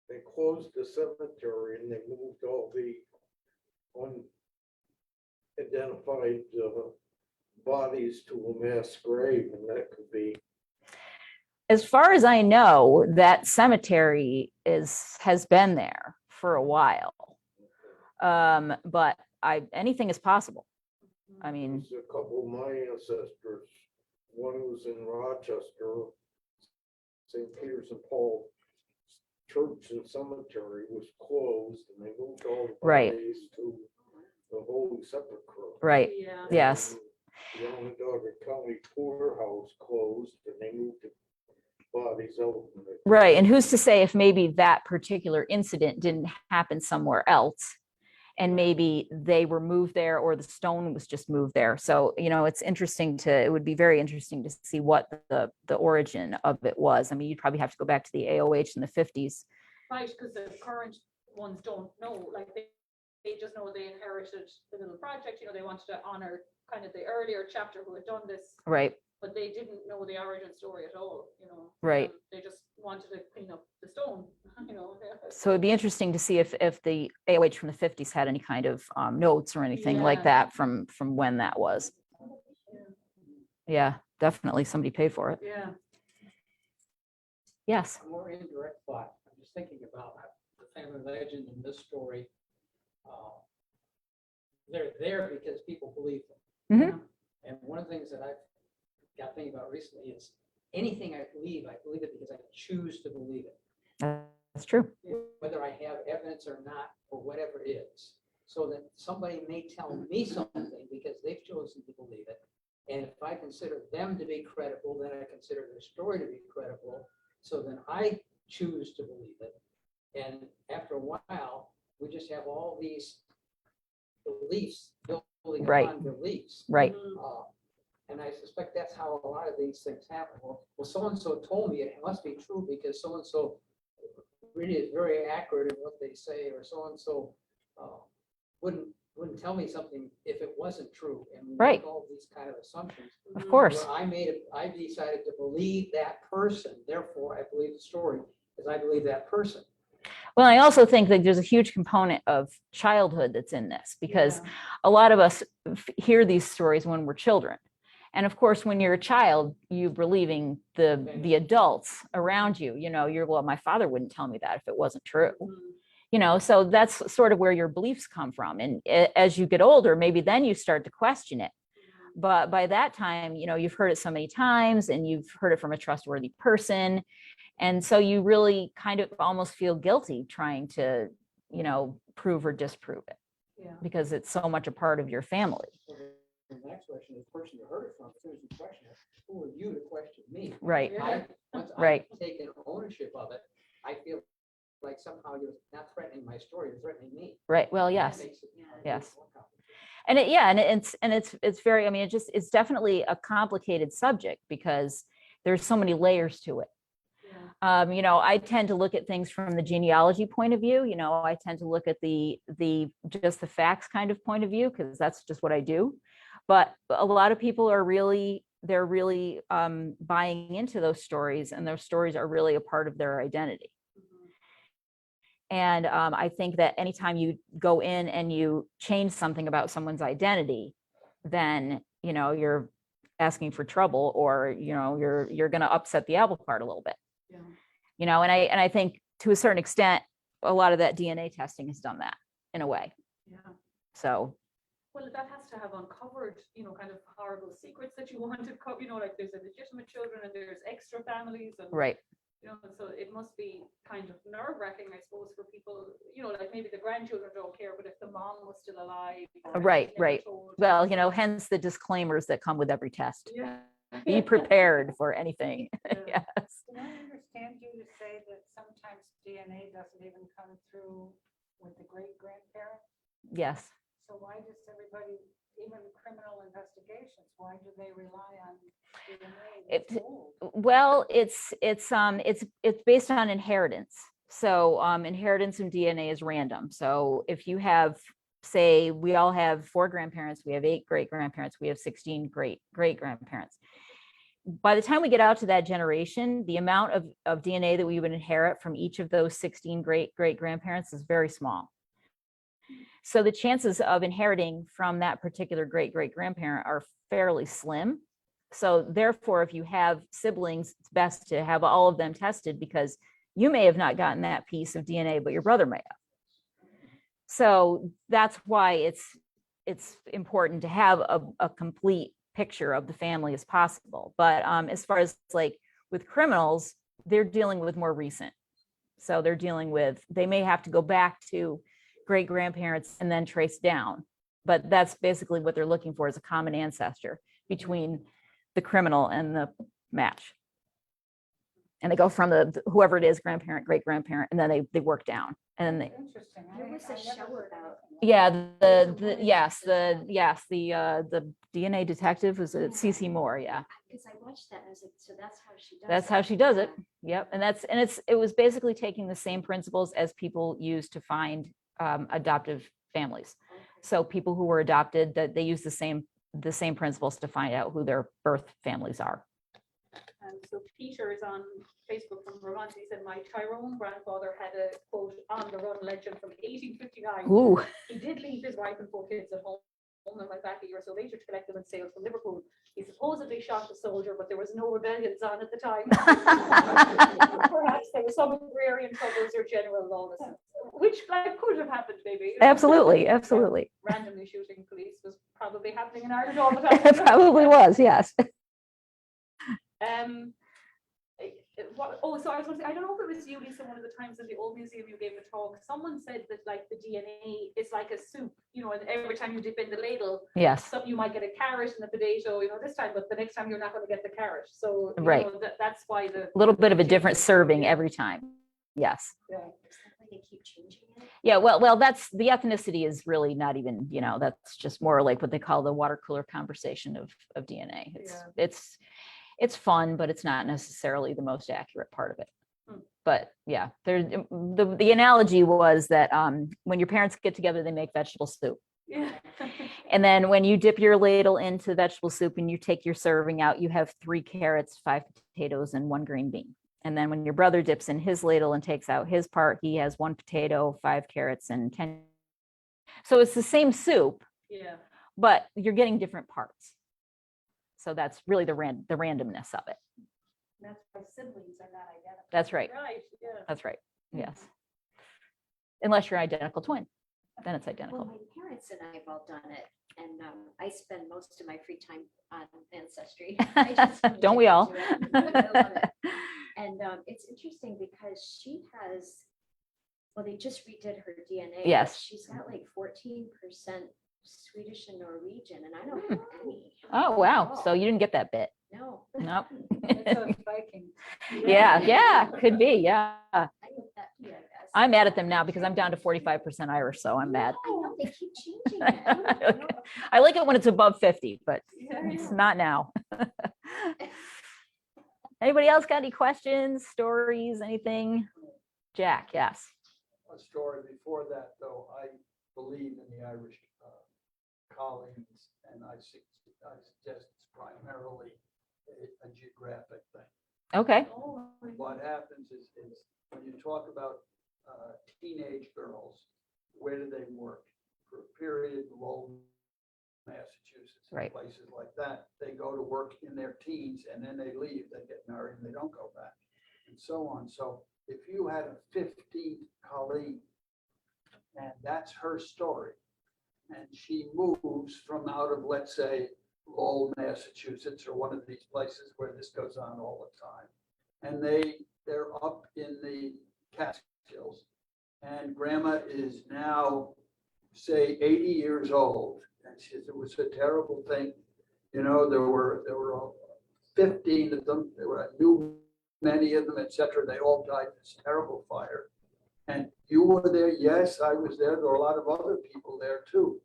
they closed the cemetery and they moved all the unidentified bodies to a mass grave, and that could be. as far as I know, that cemetery has been there for a while. But anything is possible. I mean, There's a couple of my ancestors, one who's in Rochester, St. Peter's and Paul Church and Cemetery was closed, and they moved all the Right. bodies to the Holy Sepulchre. right. Yeah. Yes. And the Onondaga County Poorhouse closed, and they moved the bodies out. Right. And who's to say if maybe that particular incident didn't happen somewhere else, and maybe they were moved there, or the stone was just moved there. So, you know, it would be very interesting to see what the origin of it was. I mean, you'd probably have to go back to the AOH in the 50s. Right, because the current ones don't know, like they just know they inherited the little project, you know, they wanted to honor kind of the earlier chapter who had done this, Right. but they didn't know the origin story at all, you know. Right. They just wanted to clean up the stone, you know. So it'd be interesting to see if the AOH from the 50s had any kind of notes or anything like Yeah. that from when that was. Yeah, definitely somebody paid for it. Yeah. Yes. A more indirect thought. I'm just thinking about the family legend in this story. They're there because people believe them. Mhm. And one of the things that I've got thinking about recently is anything I believe it because I choose to believe it, That's true. whether I have evidence or not, or whatever it is. So that somebody may tell me something because they've chosen to believe it. And if I consider them to be credible, then I consider their story to be credible. So then I choose to believe it. And after a while, we just have all these beliefs building Right. upon beliefs. Right. Mhm. And I suspect that's how a lot of these things happen. Well, so-and-so told me it must be true because so-and-so really is very accurate in what they say, or so-and-so wouldn't tell me something if it wasn't true. And we Right. make all these kind of assumptions. Of course. Where I decided to believe that person, therefore I believe the story, because I believe that person. Well, I also think that there's a huge component of childhood that's in this, because a lot of us hear these stories when we're children. And of course, when you're a child, you're believing the adults around you, well, my father wouldn't tell me that if it wasn't true. So that's sort of where your beliefs come from. And as you get older, maybe then you start to question it. But by that time, you've heard it so many times and you've heard it from a trustworthy person. And so you really kind of almost feel guilty trying to, prove or disprove it, because it's so much a part of your family. The next question is the person you heard it from. As soon as you question it, who are you to question me? Right. Once Right. I've taken ownership of it, I feel like somehow you're not threatening my story, you're threatening me. Right. Well, That yes. makes it Yes. more complicated. And it's very, it's definitely a complicated subject because there's so many layers to it. I tend to look at things from the genealogy point of view. I tend to look at the just the facts kind of point of view, because that's just what I do. But a lot of people are really buying into those stories, and those stories are really a part of their identity. And I think that anytime you go in and you change something about someone's identity, then you're asking for trouble, or you're going to upset the apple cart a little bit. And I think to a certain extent, a lot of that DNA testing has done that in a way. So. Well, that has to have uncovered, kind of horrible secrets that you want to cover, like there's illegitimate children and there's extra families and Right. So it must be kind of nerve-wracking, I suppose, for people, like maybe the grandchildren don't care, but if the mom was still alive. Right. Well, hence the disclaimers that come with every test. Be prepared for anything. Yes. Can I understand you to say that sometimes DNA doesn't even come through with the great-grandparent? Yes. So why does everybody, even criminal investigations, why do they rely on DNA? Well, it's based on inheritance. So inheritance in DNA is random. So if you have, say, we all have 4 grandparents, we have 8 great-grandparents, we have 16 great-grandparents. By the time we get out to that generation, the amount of DNA that we would inherit from each of those 16 great-grandparents is very small. So the chances of inheriting from that particular great-great-grandparent are fairly slim. So therefore, if you have siblings, it's best to have all of them tested, because you may have not gotten that piece of DNA, but your brother may have. So that's why it's important to have a complete picture of the family as possible. But as far as like with criminals, they're dealing with more recent. So they may have to go back to great-grandparents and then trace down. But that's basically what they're looking for, is a common ancestor between the criminal and the match. And they go from whoever it is, grandparent, great-grandparent, and then they work down. And then Interesting. There was a show about. the DNA detective was CC Moore. Yeah. Because I watched that and I was like, so that's how she does it. That's how she does it. Yep. And it was basically taking the same principles as people use to find adoptive families. So people who were adopted, that they use the same principles to find out who their birth families are. So Peter is on Facebook from Vermont. He said, my Tyrone grandfather had a quote on the run legend from 1859. Ooh. He did leave his wife and 4 kids at home and went back a year or so later to collect them and sailed from Liverpool. He supposedly shot a soldier, but there was no rebellions on at the time. Perhaps there was some agrarian troubles or general lawlessness, which could have happened maybe. Absolutely. Randomly shooting police was probably happening in Ireland all the time. It probably was, yes. So I was going to say, I don't know if it was you, Lisa, one of the times in the old museum you gave a talk, someone said that like the DNA is like a soup, and every time you dip in the ladle, Yes. you might get a carrot and a potato, this time, but the next time you're not going to get the carrot. So Right. That's why A little bit of a different serving every time. Yes. Yeah. they keep changing it? Yeah, well, that's the ethnicity is really not even, that's just more like what they call the water cooler conversation of DNA. It's fun, but it's not necessarily the most accurate part of it. But yeah, the analogy was that when your parents get together, they make vegetable soup. Yeah. And then when you dip your ladle into vegetable soup and you take your serving out, you have 3 carrots, 5 potatoes, and 1 green bean. And then when your brother dips in his ladle and takes out his part, he has 1 potato, 5 carrots, and 10. So it's the same soup, Yeah. but you're getting different parts. So that's really the randomness of it. That's why siblings are not identical. That's right. Right, yeah. That's right. Yes. Unless you're identical twin, then it's Well, identical. my parents and I have all done it, and I spend most of my free time on Ancestry. I just need Don't to we get all? to it. I love it. And it's interesting because she has, well, they just redid her DNA. but Yes. She's got like 14% Swedish and Norwegian, and I don't have any. Oh, wow. at So all. you didn't get that bit. No. Nope. It's a Viking. Yeah, could be. Yeah. I know that, yeah, I guess. I'm mad at them now because I'm down to 45% Irish, so I'm mad. I know, they keep changing it. Okay. I like it when it's above 50, but Yeah, it's yeah. not now. Anybody else got any questions, stories, anything? Jack, yes. A story before that, though, I believe in the Irish colleens, and I suggest it's primarily a geographic thing. Okay. What happens is when you talk about teenage girls, where do they work? For a period in Lowell, Massachusetts, and Right. places like that, they go to work in their teens and then they leave, they get married and they don't go back, and so on. So if you had a 15th colleen, and that's her story, and she moves from out of, let's say, Lowell, Massachusetts, or one of these places where this goes on all the time, and they're up in the Catskills, and grandma is now, say, 80 years old, and she says it was a terrible thing. There were 15 of them. I knew many of them, etc. They all died in this terrible fire. And you were there? Yes, I was there. There were a lot of other people there too.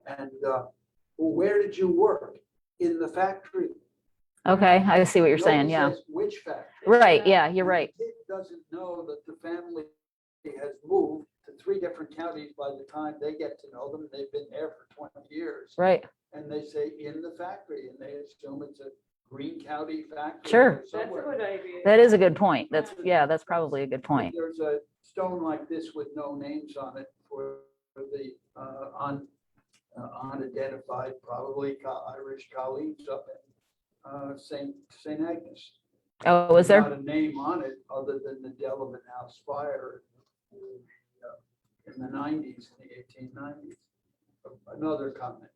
And well, where did you work? In the factory. Okay, I see what you're Nobody saying. Yeah. says which factory. Right. Yeah, you're right. The kid doesn't know that the family has moved to 3 different counties by the time they get to know them. They've been there for 20 years. Right. And they say in the factory, and they assume it's a Greene County factory. Sure. or That's a somewhere. good idea. That is a good point. That's probably a good point. There's a stone like this with no names on it for the unidentified, probably Irish colleagues up in St. Agnes. Oh, was There's there? not a name on it other than the Delavan House fire in the 90s, in the 1890s. Another comment.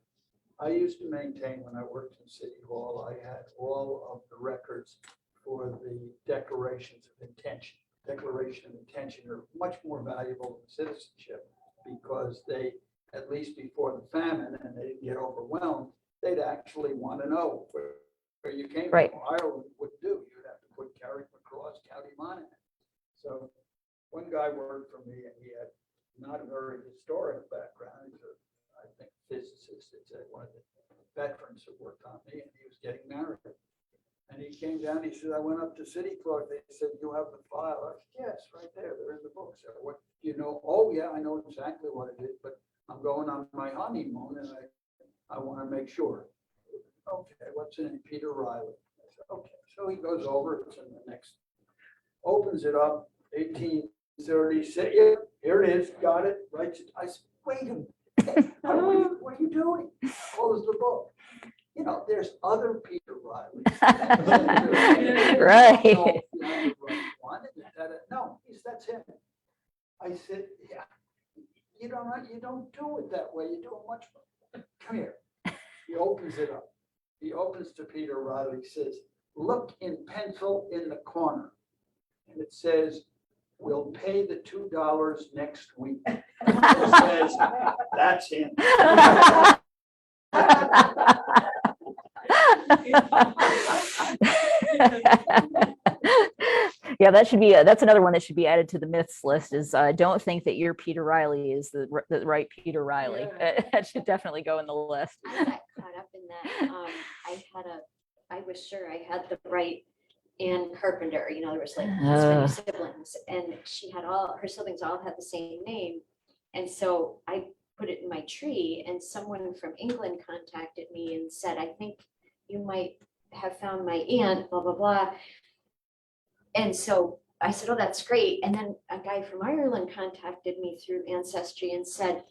I used to maintain, when I worked in City Hall, I had all of the records for the declarations of intention. Declaration of intention are much more valuable than citizenship because they, at least before the famine, and they didn't get overwhelmed, they'd actually want to know where you came Right. from. Ireland would do. You'd have to put Carrickmacross, County Monaghan. So one guy worked for me, and he had not a very historic background. He's a, I think, physicist. It's one of the veterans who worked on me, and he was getting married. And he came down, he said, I went up to City Clerk. They said, you have the file. I said, yes, right there. They're in the books. I said, what, you know? Oh, yeah, I know exactly what it is, but I'm going on my honeymoon, and I want to make sure. Okay, what's in it? Peter Reilly. I said, okay. So he goes over, it's in the next, opens it up, 1830, say, yeah, here it is, got it, writes it. I said, wait a minute, what are you doing? Close the book. There's other Peter Reilly. Right. No, that's him. I said, yeah, you don't do it that way. You do it much more. Come here. He opens it up. He opens to Peter Reilly, says, look in pencil in the corner. And it says, we'll pay the $2 next week. It says, that's him. Yeah, that should be that's another one that should be added to the myths list. Is don't think that your Peter Reilly is the right Peter Reilly. That should definitely go in the list. I got caught up in that. I was sure I had the right Ann Carpenter, there was like this many siblings, and she had her siblings all had the same name. And so I put it in my tree, and someone from England contacted me and said, I think you might have found my aunt, blah, blah, blah. And so I said, oh, that's great. And then a guy from Ireland contacted me through Ancestry and said,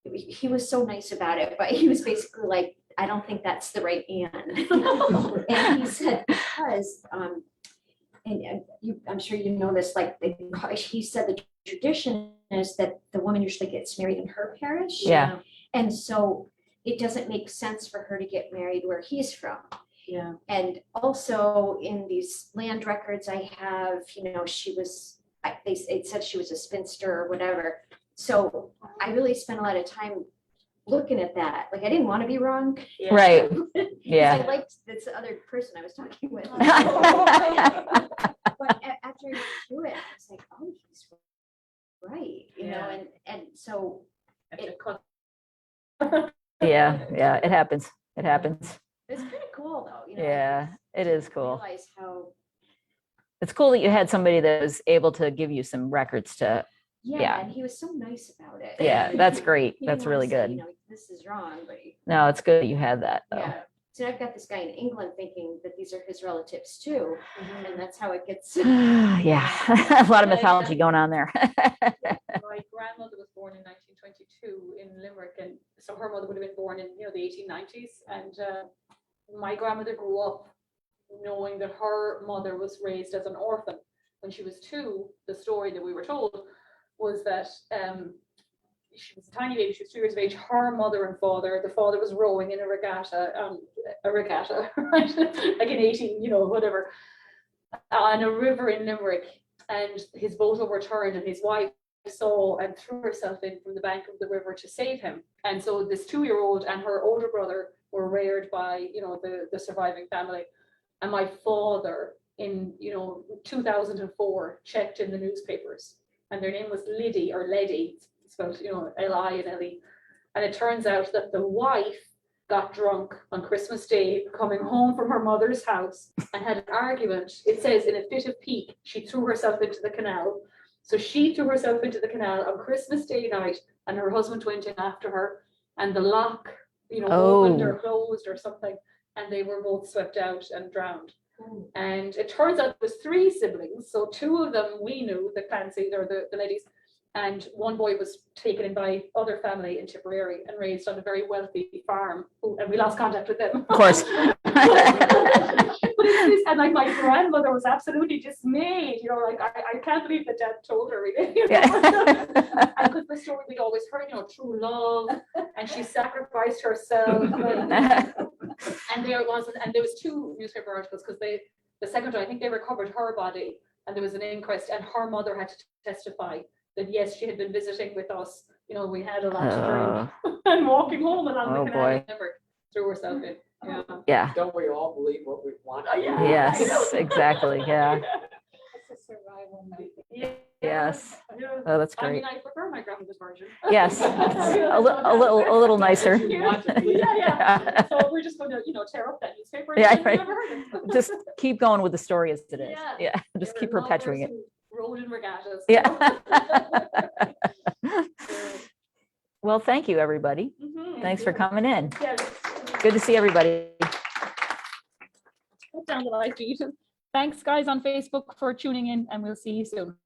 he was so nice about it, but he was basically like, I don't think that's the right Anne. And he said, because, I'm sure you know this, like he said the tradition is that the woman usually gets married in her parish. Yeah. And so it doesn't make sense for her to get married where he's from. Yeah. And also in these land records I have, it said she was a spinster or whatever. So I really spent a lot of time looking at that. Like I didn't want to be wrong. Yeah. Right. Yeah. I liked this other person I was talking with. But after I went through it, I was like, oh, he's right. And so Yeah, it happens. It happens. it's kind of cool though. Yeah, it is cool. Realize how It's cool that you had somebody that was able to give you some records to. Yeah. and he was so nice about it. Yeah, that's great. He That's didn't wanna really say, good. this is wrong, but No, it's good that you had that though. yeah. So I've got this guy in England thinking that these are his relatives too, and that's how it gets. Yeah, a lot of mythology going on there. My grandmother was born in 1922 in Limerick, and so her mother would have been born in the 1890s. And my grandmother grew up knowing that her mother was raised as an orphan. When she was 2, the story that we were told was that she was a tiny baby, she was 2 years of age. Her mother and father, the father was rowing in a regatta, right? Like in 18, whatever, on a river in Limerick, and his boat overturned, and his wife saw and threw herself in from the bank of the river to save him. And so this 2-year-old and her older brother were reared by the surviving family. And my father in 2004 checked in the newspapers, and their name was Liddy or Leddy, spelled L-I-N-L-E, and it turns out that the wife got drunk on Christmas Day coming home from her mother's house and had an argument. It says in a fit of pique she threw herself into the canal. So she threw herself into the canal on Christmas Day night, and her husband went in after her, and the lock opened or closed or something, and they were both swept out and drowned. And it turns out there was 3 siblings, so 2 of them we knew, the Clancy or the ladies, and one boy was taken in by other family in Tipperary and raised on a very wealthy farm, and we lost contact with them. Of course. But and like my grandmother was absolutely dismayed, I can't believe that Dad told her, really. And because the story we'd always heard, true love, and she sacrificed herself. And there was 2 newspaper articles, because the second one, I think they recovered her body, and there was an inquest, and her mother had to testify that yes, she had been visiting with us. We had a lot to drink, and walking home along the canal in Limerick, threw herself in. Yeah. Yeah. Don't we all believe what we want? Yeah. Yes, exactly. Yeah. It's a survival method. Yeah. Yes. Yeah. Oh, that's I mean, great. I prefer my grandmother's version. Yes. A little nicer. Yeah. So we're just going to, tear up that newspaper. Yeah, And right. never heard it. Just keep going with the story as it is. Yeah. Yeah. Just There keep are perpetuating it. lovers who rode in regattas. Yeah. Well, thank you, everybody. Mhm. Thanks for coming in. Yeah. Good to see everybody. Put down the live feed. Thanks, guys, on Facebook for tuning in, and we'll see you soon.